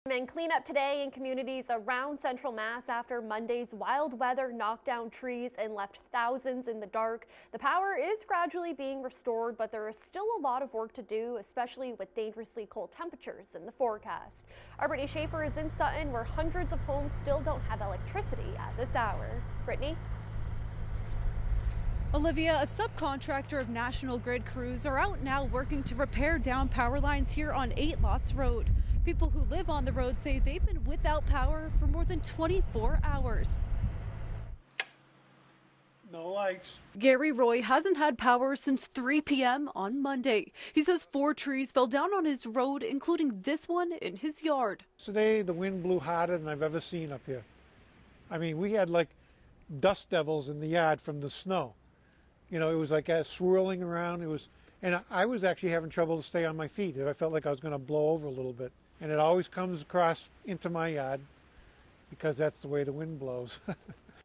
And clean up today in communities around Central Mass after Monday's wild weather knocked down trees and left thousands in the dark. The power is gradually being restored, but there is still a lot of work to do, especially with dangerously cold temperatures in the forecast. Our Brittany Schaefer is in Sutton, where hundreds of homes still don't have electricity at this hour. Brittany? Olivia, a subcontractor of National Grid crews, are out now working to repair down power lines here on 8 Lots Road. People who live on the road say they've been without power for more than 24 hours. No lights. Gary Roy hasn't had power since 3 p.m. on Monday. He says 4 trees fell down on his road, including this one in his yard. Today the wind blew harder than I've ever seen up here. I mean, we had like dust devils in the yard from the snow. You know, it was like swirling around. And I was actually having trouble to stay on my feet. I felt like I was going to blow over a little bit. And it always comes across into my yard because that's the way the wind blows.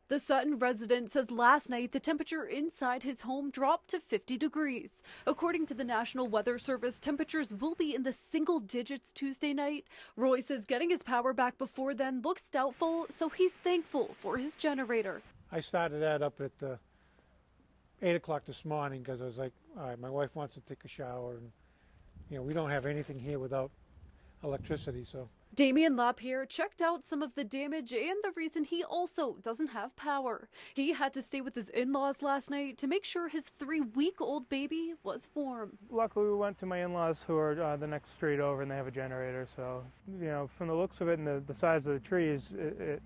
The Sutton resident says last night the temperature inside his home dropped to 50 degrees. According to the National Weather Service, temperatures will be in the single digits Tuesday night. Roy says getting his power back before then looks doubtful, so he's thankful for his generator. I started that up at 8 o'clock this morning because I was like, all right, my wife wants to take a shower. And, you know, we don't have anything here without electricity, so. Damian Lapierre checked out some of the damage and the reason he also doesn't have power. He had to stay with his in-laws last night to make sure his 3-week-old baby was warm. Luckily, we went to my in-laws who are the next street over, and they have a generator. So, you know, from the looks of it and the size of the trees, it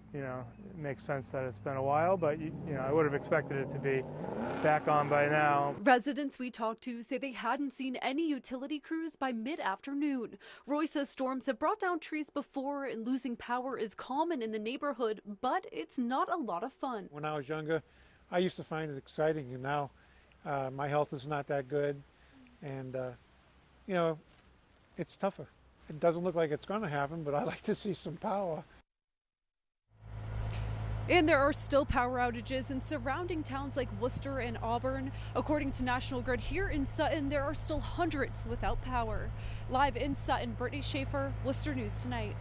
makes sense that it's been a while. But you know, I would have expected it to be back on by now. Residents we talked to say they hadn't seen any utility crews by mid-afternoon. Roy says storms have brought down trees before, and losing power is common in the neighborhood, but it's not a lot of fun. When I was younger, I used to find it exciting, and now my health is not that good, and you know, it's tougher. It doesn't look like it's going to happen, but I like to see some power. And there are still power outages in surrounding towns like Worcester and Auburn. According to National Grid, here in Sutton, there are still hundreds without power. Live in Sutton, Brittany Schaefer, Worcester News Tonight.